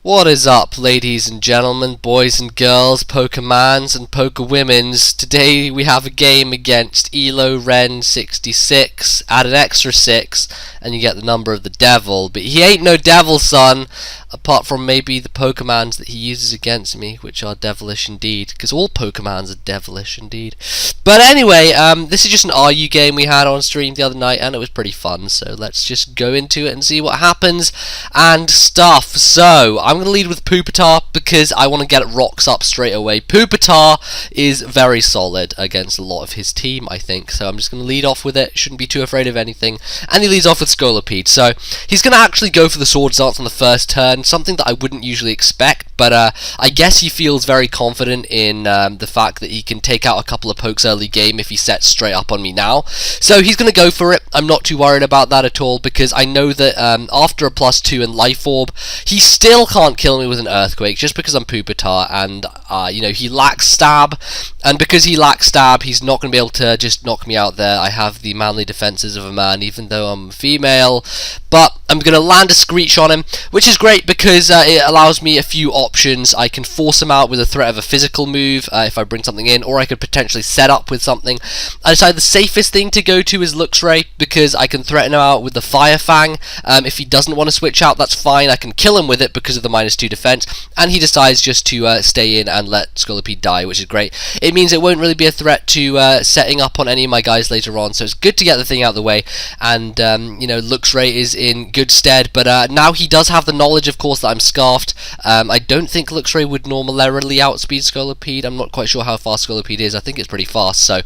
What is up, ladies and gentlemen, boys and girls, Pokemans and Pokewomens? Today we have a game against Ren66. Add an extra 6 and you get the number of the devil. But he ain't no devil, son, apart from maybe the Pokemans that he uses against me, which are devilish indeed, because all Pokemans are devilish indeed. But anyway, this is just an RU game we had on stream the other night, and it was pretty fun, so let's just go into it and see what happens and stuff. So, I'm going to lead with Pupitar because I want to get rocks up straight away. Pupitar is very solid against a lot of his team, I think, so I'm just going to lead off with it. Shouldn't be too afraid of anything. And he leads off with Scolipede, so he's going to actually go for the Swords Dance on the first turn, something that I wouldn't usually expect, but I guess he feels very confident in the fact that he can take out a couple of pokes early game if he sets straight up on me now. So he's going to go for it. I'm not too worried about that at all, because I know that after a +2 and Life Orb, he still can't kill me with an Earthquake, just because I'm Pupitar, and you know, he lacks Stab, and because he lacks Stab, he's not going to be able to just knock me out there. I have the manly defenses of a man, even though I'm female, but I'm going to land a Screech on him, which is great because it allows me a few options. I can force him out with a threat of a physical move if I bring something in, or I could potentially set up with something. I decided the safest thing to go to is Luxray, because I can threaten him out with the Fire Fang. If he doesn't want to switch out, that's fine. I can kill him with it because of the -2 defense, and he decides just to stay in and let Scolipede die, which is great. It means it won't really be a threat to setting up on any of my guys later on, so it's good to get the thing out of the way, and you know, Luxray is in good stead, but now he does have the knowledge, of course, that I'm Scarfed. I don't think Luxray would normally outspeed Scolipede. I'm not quite sure how fast Scolipede is. I think it's pretty fast, so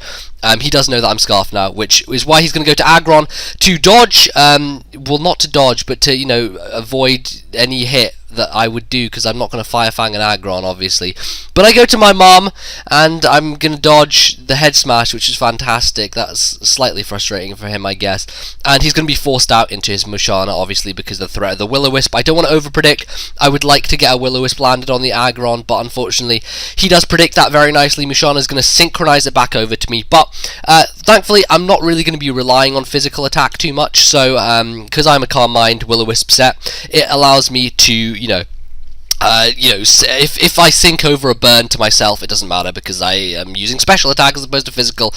he does know that I'm Scarfed now, which is why he's going to go to Aggron to dodge, well, not to dodge, but to, you know, avoid any hit that I would do, because I'm not going to Fire Fang and Aggron, obviously. But I go to my mom, and I'm going to dodge the Head Smash, which is fantastic. That's slightly frustrating for him, I guess. And he's going to be forced out into his Musharna, obviously, because of the threat of the Will-O-Wisp. I don't want to over-predict. I would like to get a Will-O-Wisp landed on the Aggron, but unfortunately, he does predict that very nicely. Musharna is going to synchronize it back over to me, but thankfully, I'm not really going to be relying on physical attack too much, so because I'm a Calm Mind Will-O-Wisp set, it allows me to, you know, if I sink over a burn to myself, it doesn't matter because I am using special attack as opposed to physical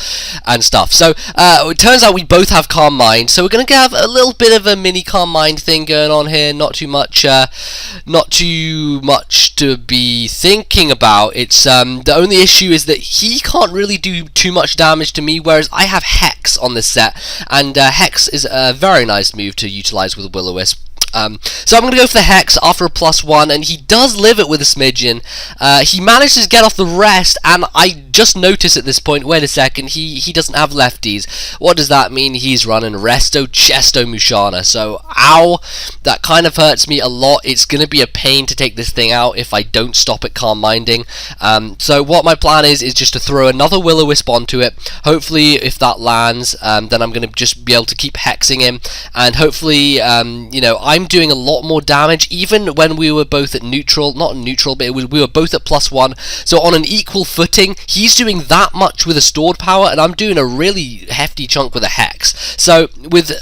and stuff. So it turns out we both have Calm Mind, so we're going to have a little bit of a mini Calm Mind thing going on here. Not too much to be thinking about. It's the only issue is that he can't really do too much damage to me, whereas I have Hex on this set, and Hex is a very nice move to utilize with Will-O-Wisp. So I'm going to go for the Hex after a +1, and he does live it with a smidgen. He manages to get off the rest, and I just notice at this point, wait a second, he doesn't have lefties. What does that mean? He's running Resto Chesto Musharna, so ow, that kind of hurts me a lot. It's going to be a pain to take this thing out if I don't stop it Calm Minding. So what my plan is just to throw another Will-O-Wisp onto it. Hopefully, if that lands, then I'm going to just be able to keep hexing him, and hopefully, you know, I'm doing a lot more damage, even when we were both at neutral, not neutral, but we were both at +1, so on an equal footing, he's doing that much with a stored power, and I'm doing a really hefty chunk with a Hex. So with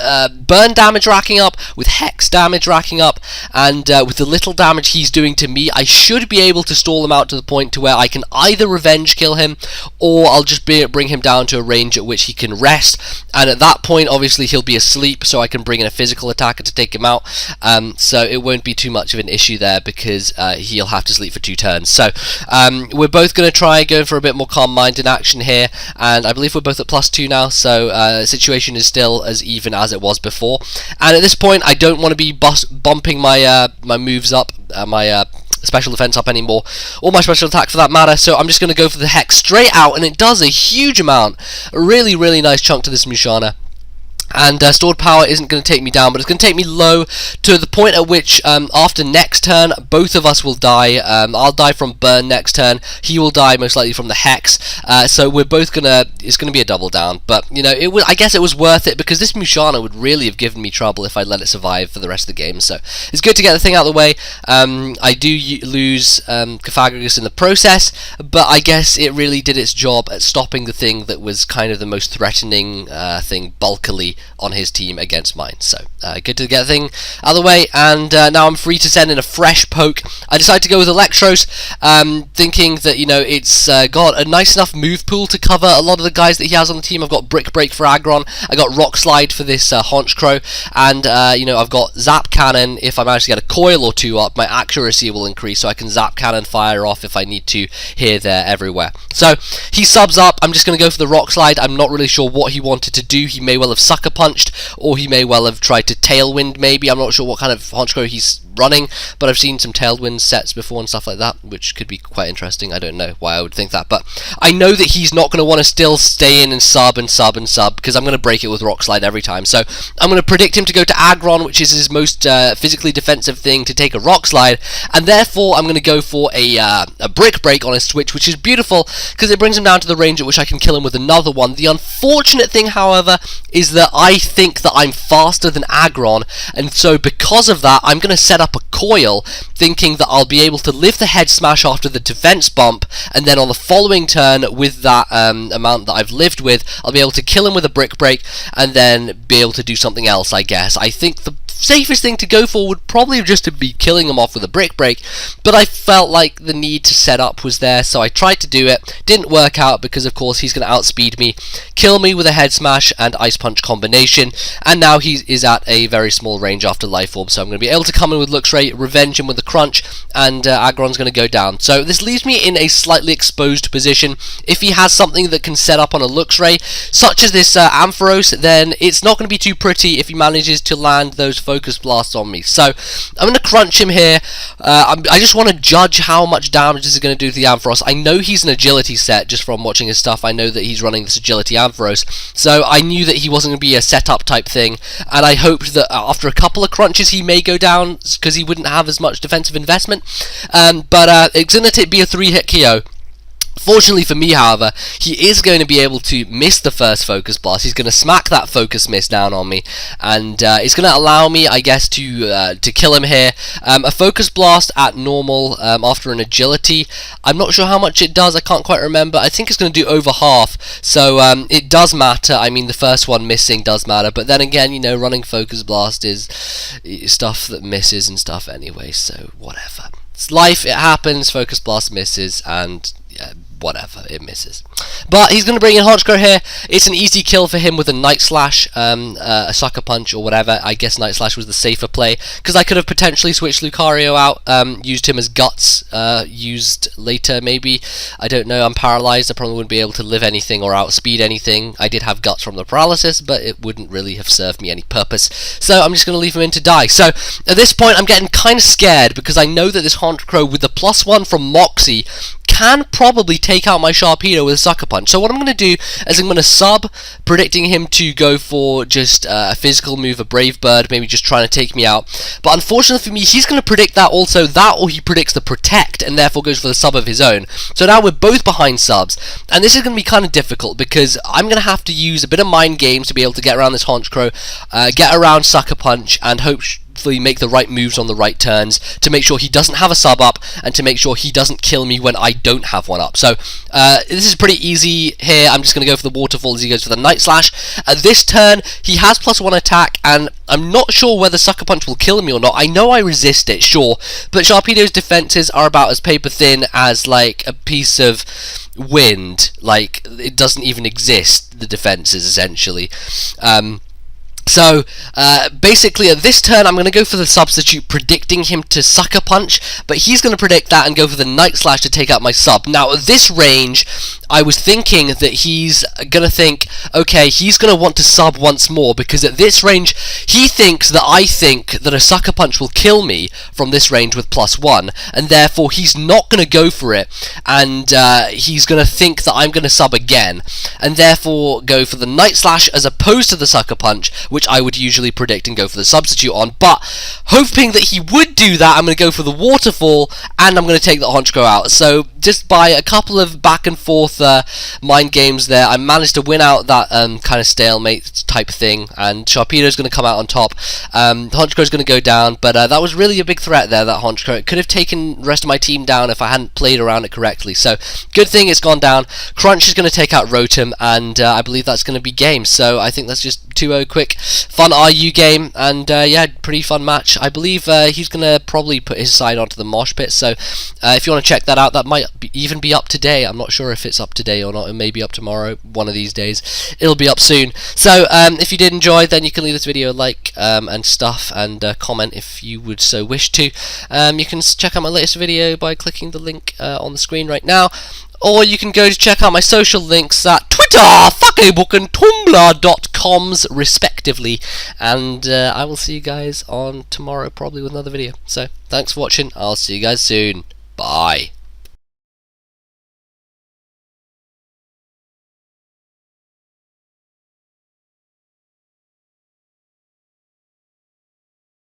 burn damage racking up, with Hex damage racking up, and with the little damage he's doing to me, I should be able to stall him out to the point to where I can either revenge kill him, or I'll just bring him down to a range at which he can rest, and at that point, obviously, he'll be asleep, so I can bring in a physical attacker to take him out. So it won't be too much of an issue there, because he'll have to sleep for 2 turns. So we're both going to try going for a bit more Calm Mind in action here, and I believe we're both at +2 now, so the situation is still as even as it was before. And at this point, I don't want to be bumping my my moves up, my special defense up anymore, or my special attack for that matter, so I'm just going to go for the Hex straight out, and it does a huge amount. A really, really nice chunk to this Musharna. And stored power isn't going to take me down, but it's going to take me low to the point at which after next turn both of us will die. I'll die from burn next turn, he will die most likely from the Hex, so we're both gonna, it's going to be a double down. But you know, I guess it was worth it, because this Musharna would really have given me trouble if I let it survive for the rest of the game, so it's good to get the thing out of the way. I do lose Cofagrigus in the process, but I guess it really did its job at stopping the thing that was kind of the most threatening thing bulkily on his team against mine. So good to get the thing out of the way, and now I'm free to send in a fresh poke. I decided to go with Electros, thinking that, you know, it's got a nice enough move pool to cover a lot of the guys that he has on the team. I've got Brick Break for Aggron, I got Rock Slide for this Honchkrow, and you know, I've got Zap Cannon. If I manage to get a coil or two up, my accuracy will increase, so I can Zap Cannon fire off if I need to here, there, everywhere. So he subs up. I'm just going to go for the Rock Slide. I'm not really sure what he wanted to do. He may well have Sucker Punched, or he may well have tried to Tailwind maybe. I'm not sure what kind of Honchkrow he's running, but I've seen some Tailwind sets before and stuff like that, which could be quite interesting. I don't know why I would think that, but I know that he's not going to want to still stay in and sub and sub and sub, because I'm going to break it with Rock Slide every time. So I'm going to predict him to go to Aggron, which is his most physically defensive thing, to take a Rock Slide, and therefore I'm going to go for a Brick Break on his Switch, which is beautiful because it brings him down to the range at which I can kill him with another one. The unfortunate thing, however, is that I think that I'm faster than Aggron, and so because of that, I'm going to set up a coil, thinking that I'll be able to live the head smash after the defense bump, and then on the following turn, with that amount that I've lived with, I'll be able to kill him with a Brick Break, and then be able to do something else, I guess. I think the safest thing to go for would probably just to be killing him off with a Brick Break, but I felt like the need to set up was there, so I tried to do it. Didn't work out because of course he's going to outspeed me, kill me with a head smash and ice punch combination, and now he is at a very small range after Life Orb, so I'm going to be able to come in with Luxray, revenge him with the crunch, and Aggron's going to go down. So this leaves me in a slightly exposed position. If he has something that can set up on a Luxray, such as this Ampharos, then it's not going to be too pretty if he manages to land those Focus Blasts on me. So I'm going to crunch him here. I just want to judge how much damage this is going to do to the Ampharos. I know he's an agility set just from watching his stuff. I know that he's running this agility Ampharos, so I knew that he wasn't going to be a setup type thing, and I hoped that after a couple of crunches he may go down because he wouldn't have as much defensive investment, but it's going to be a 3-hit KO. Fortunately for me, however, he is going to be able to miss the first Focus Blast. He's going to smack that Focus Miss down on me, and it's going to allow me, I guess, to kill him here. A Focus Blast at normal after an Agility, I'm not sure how much it does, I can't quite remember. I think it's going to do over half, so it does matter. I mean, the first one missing does matter, but then again, you know, running Focus Blast is stuff that misses and stuff anyway, so whatever. It's life, it happens, Focus Blast misses, and yeah, whatever, it misses. But he's going to bring in Honchkrow here. It's an easy kill for him with a Night Slash, a Sucker Punch or whatever. I guess Night Slash was the safer play, because I could have potentially switched Lucario out, used him as Guts, used later maybe. I don't know, I'm paralyzed, I probably wouldn't be able to live anything or outspeed anything. I did have Guts from the paralysis, but it wouldn't really have served me any purpose. So I'm just going to leave him in to die. So at this point I'm getting kind of scared, because I know that this Honchkrow with the +1 from Moxie can probably take out my Sharpedo with a Sucker Punch. So what I'm going to do is I'm going to sub, predicting him to go for just a physical move, a Brave Bird, maybe just trying to take me out. But unfortunately for me, he's going to predict that also, that or he predicts the Protect and therefore goes for the sub of his own. So now we're both behind subs, and this is going to be kind of difficult because I'm going to have to use a bit of mind games to be able to get around this Honchkrow, get around Sucker Punch, and hopefully make the right moves on the right turns to make sure he doesn't have a sub up and to make sure he doesn't kill me when I don't have one up. So this is pretty easy here. I'm just going to go for the Waterfall as he goes for the Night Slash. At this turn he has +1 attack, and I'm not sure whether Sucker Punch will kill me or not. I know I resist it, sure, but Sharpedo's defenses are about as paper thin as like a piece of wind. Like, it doesn't even exist, the defenses essentially. So, basically at this turn I'm going to go for the substitute, predicting him to Sucker Punch, but he's going to predict that and go for the Night Slash to take out my sub. Now, at this range, I was thinking that he's going to think, okay, he's going to want to sub once more, because at this range, he thinks that I think that a Sucker Punch will kill me from this range with +1, and therefore he's not going to go for it, and he's going to think that I'm going to sub again, and therefore go for the Night Slash as opposed to the Sucker Punch, which I would usually predict and go for the substitute on. But hoping that he would do that, I'm going to go for the Waterfall, and I'm going to take the Honchkrow out. So just by a couple of back and forth mind games there, I managed to win out that kind of stalemate type thing, and Sharpedo's going to come out on top. Honchkrow's going to go down, but that was really a big threat there, that Honchkrow. It could have taken the rest of my team down if I hadn't played around it correctly. So good thing it's gone down. Crunch is going to take out Rotom, and I believe that's going to be game. So I think let's just 2-0 quick, fun RU game, and yeah, pretty fun match. I believe he's gonna probably put his side onto the mosh pit, so if you want to check that out, that might even be up today. I'm not sure if it's up today or not. It may be up tomorrow, one of these days. It'll be up soon. So if you did enjoy, then you can leave this video a like and stuff, and comment if you would so wish to. You can check out my latest video by clicking the link on the screen right now, or you can go to check out my social links at Twitter, Facebook, and Tumblr.coms respectively, and I will see you guys on tomorrow probably with another video. So thanks for watching, I'll see you guys soon, bye.